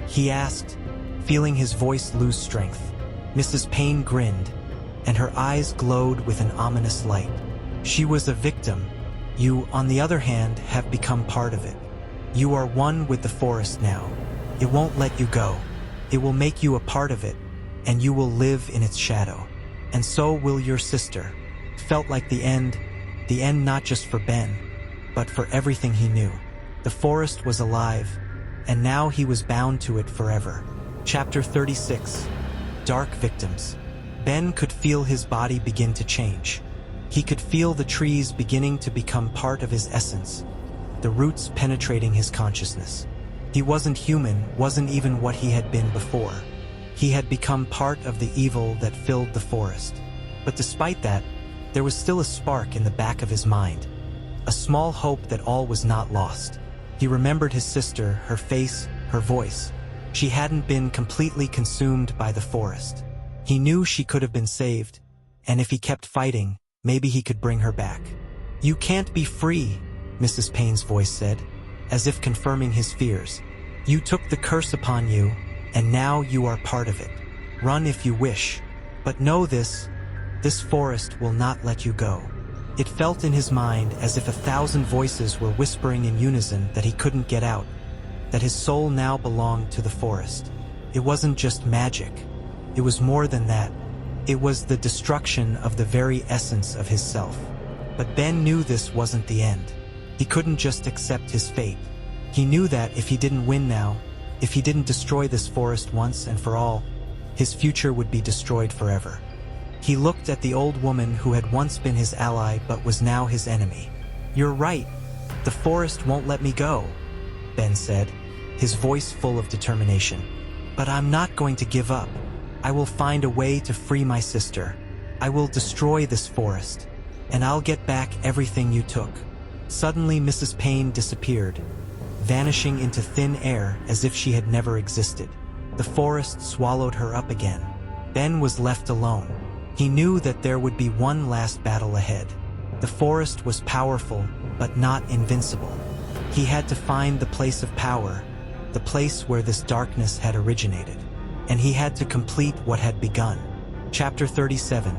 he asked, feeling his voice lose strength. Mrs. Payne grinned, and her eyes glowed with an ominous light. "She was a victim. You, on the other hand, have become part of it. You are one with the forest now. It won't let you go. It will make you a part of it, and you will live in its shadow. And so will your sister." Felt like the end not just for Ben, but for everything he knew. The forest was alive, and now he was bound to it forever. Chapter 36. Dark Victims. Ben could feel his body begin to change. He could feel the trees beginning to become part of his essence, the roots penetrating his consciousness. He wasn't human, wasn't even what he had been before. He had become part of the evil that filled the forest. But despite that, there was still a spark in the back of his mind, a small hope that all was not lost. He remembered his sister, her face, her voice. She hadn't been completely consumed by the forest. He knew she could have been saved, and if he kept fighting, maybe he could bring her back. "You can't be free," Mrs. Payne's voice said, as if confirming his fears. "You took the curse upon you, and now you are part of it. Run if you wish. But know this forest will not let you go." It felt in his mind as if 1,000 voices were whispering in unison that he couldn't get out, that his soul now belonged to the forest. It wasn't just magic. It was more than that. It was the destruction of the very essence of his self. But Ben knew this wasn't the end. He couldn't just accept his fate. He knew that if he didn't win now, if he didn't destroy this forest once and for all, his future would be destroyed forever. He looked at the old woman who had once been his ally but was now his enemy. "You're right. The forest won't let me go," Ben said, his voice full of determination. "But I'm not going to give up. I will find a way to free my sister. I will destroy this forest, and I'll get back everything you took." Suddenly Mrs. Payne disappeared, vanishing into thin air as if she had never existed. The forest swallowed her up again. Ben was left alone. He knew that there would be one last battle ahead. The forest was powerful, but not invincible. He had to find the place of power, the place where this darkness had originated, and he had to complete what had begun. Chapter 37.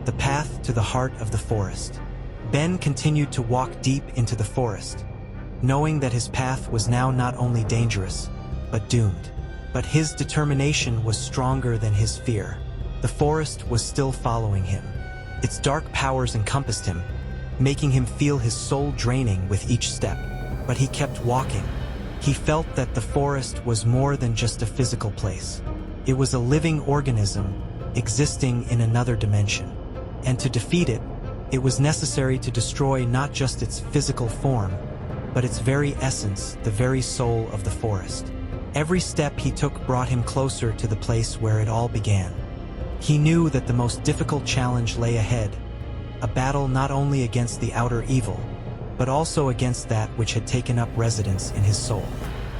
The Path to the Heart of the Forest. Ben continued to walk deep into the forest, knowing that his path was now not only dangerous, but doomed. But his determination was stronger than his fear. The forest was still following him. Its dark powers encompassed him, making him feel his soul draining with each step. But he kept walking. He felt that the forest was more than just a physical place. It was a living organism existing in another dimension. And to defeat it, it was necessary to destroy not just its physical form, but its very essence, the very soul of the forest. Every step he took brought him closer to the place where it all began. He knew that the most difficult challenge lay ahead, a battle not only against the outer evil, but also against that which had taken up residence in his soul.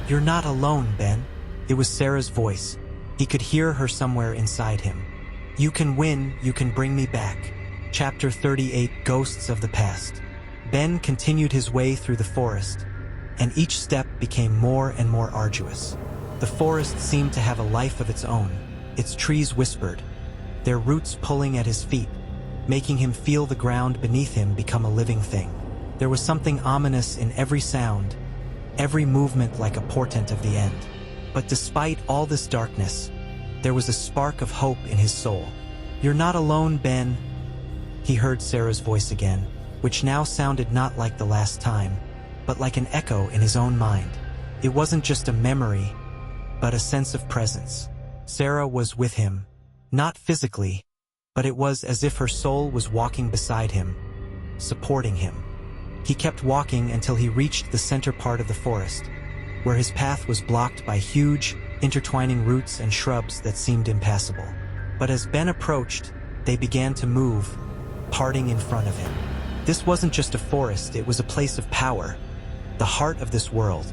"You're not alone, Ben." It was Sarah's voice. He could hear her somewhere inside him. "You can win, you can bring me back." Chapter 38, Ghosts of the Past. Ben continued his way through the forest, and each step became more and more arduous. The forest seemed to have a life of its own. Its trees whispered, their roots pulling at his feet, making him feel the ground beneath him become a living thing. There was something ominous in every sound, every movement like a portent of the end. But despite all this darkness, there was a spark of hope in his soul. "You're not alone, Ben." He heard Sarah's voice again, which now sounded not like the last time, but like an echo in his own mind. It wasn't just a memory, but a sense of presence. Sarah was with him, not physically, but it was as if her soul was walking beside him, supporting him. He kept walking until he reached the center part of the forest, where his path was blocked by huge, intertwining roots and shrubs that seemed impassable. But as Ben approached, they began to move, parting in front of him. This wasn't just a forest, it was a place of power, the heart of this world,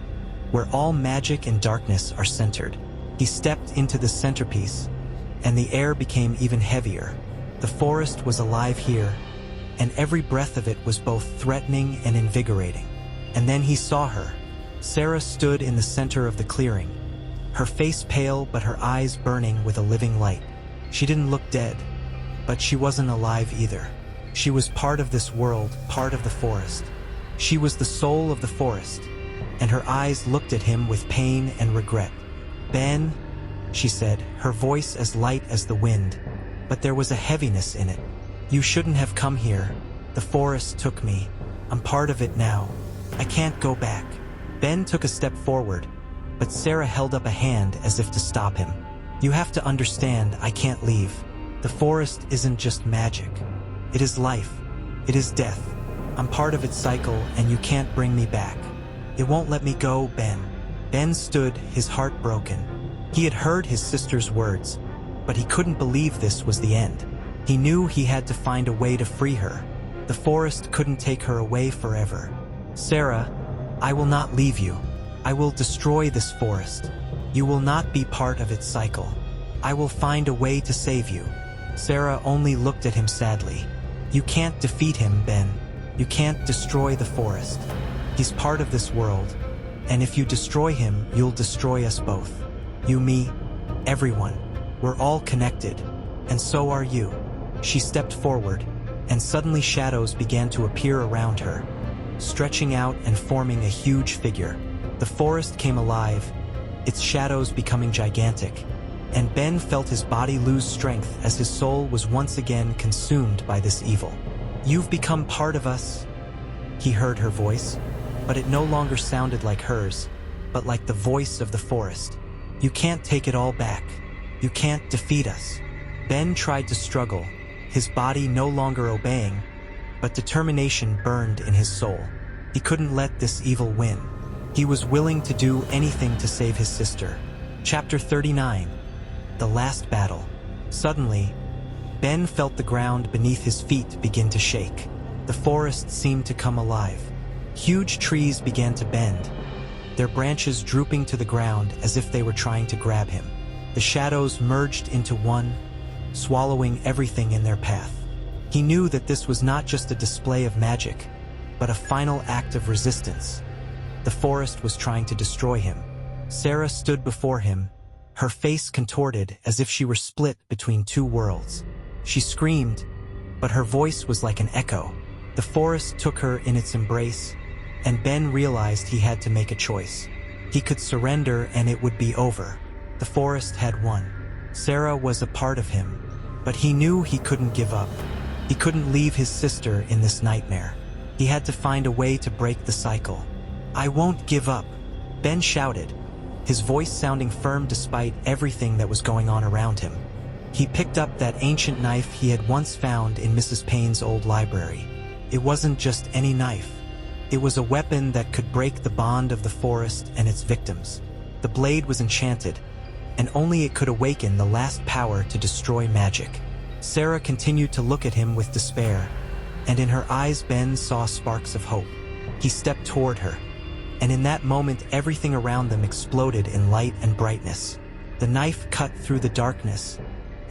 where all magic and darkness are centered. He stepped into the centerpiece, and the air became even heavier. The forest was alive here, and every breath of it was both threatening and invigorating. And then he saw her. Sarah stood in the center of the clearing, her face pale but her eyes burning with a living light. She didn't look dead, but she wasn't alive either. She was part of this world, part of the forest. She was the soul of the forest, and her eyes looked at him with pain and regret. "Ben," she said, her voice as light as the wind, but there was a heaviness in it. "You shouldn't have come here. The forest took me. I'm part of it now. I can't go back." Ben took a step forward, but Sarah held up a hand as if to stop him. "You have to understand, I can't leave. The forest isn't just magic. It is life. It is death. I'm part of its cycle, and you can't bring me back. It won't let me go, Ben." Ben stood, his heart broken. He had heard his sister's words, but he couldn't believe this was the end. He knew he had to find a way to free her. The forest couldn't take her away forever. "Sarah, I will not leave you. I will destroy this forest. You will not be part of its cycle. I will find a way to save you." Sarah only looked at him sadly. "You can't defeat him, Ben. You can't destroy the forest. He's part of this world, and if you destroy him, you'll destroy us both. You, me, everyone. We're all connected, and so are you." She stepped forward, and suddenly shadows began to appear around her, stretching out and forming a huge figure. The forest came alive, its shadows becoming gigantic, and Ben felt his body lose strength as his soul was once again consumed by this evil. "You've become part of us," he heard her voice, but it no longer sounded like hers, but like the voice of the forest. "You can't take it all back. You can't defeat us." Ben tried to struggle, his body no longer obeying, but determination burned in his soul. He couldn't let this evil win. He was willing to do anything to save his sister. Chapter 39. The Last Battle. Suddenly, Ben felt the ground beneath his feet begin to shake. The forest seemed to come alive. Huge trees began to bend, their branches drooping to the ground as if they were trying to grab him. The shadows merged into one, swallowing everything in their path. He knew that this was not just a display of magic, but a final act of resistance. The forest was trying to destroy him. Sarah stood before him, her face contorted as if she were split between two worlds. She screamed, but her voice was like an echo. The forest took her in its embrace, and Ben realized he had to make a choice. He could surrender and it would be over. The forest had won. Sarah was a part of him, but he knew he couldn't give up. He couldn't leave his sister in this nightmare. He had to find a way to break the cycle. "I won't give up," Ben shouted, his voice sounding firm despite everything that was going on around him. He picked up that ancient knife he had once found in Mrs. Payne's old library. It wasn't just any knife. It was a weapon that could break the bond of the forest and its victims. The blade was enchanted, and only it could awaken the last power to destroy magic. Sarah continued to look at him with despair, and in her eyes Ben saw sparks of hope. He stepped toward her, and in that moment everything around them exploded in light and brightness. The knife cut through the darkness,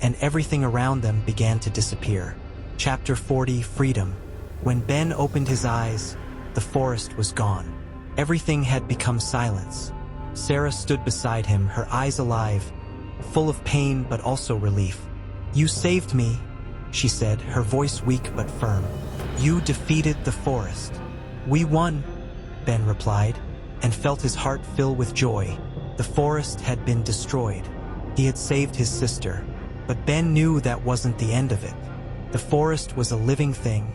and everything around them began to disappear. Chapter 40, Freedom. When Ben opened his eyes, the forest was gone. Everything had become silence. Sarah stood beside him, her eyes alive, full of pain but also relief. "You saved me," she said, her voice weak but firm. "You defeated the forest." "We won," Ben replied, and felt his heart fill with joy. The forest had been destroyed. He had saved his sister, but Ben knew that wasn't the end of it. The forest was a living thing,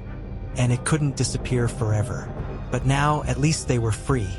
and it couldn't disappear forever. But now, at least they were free.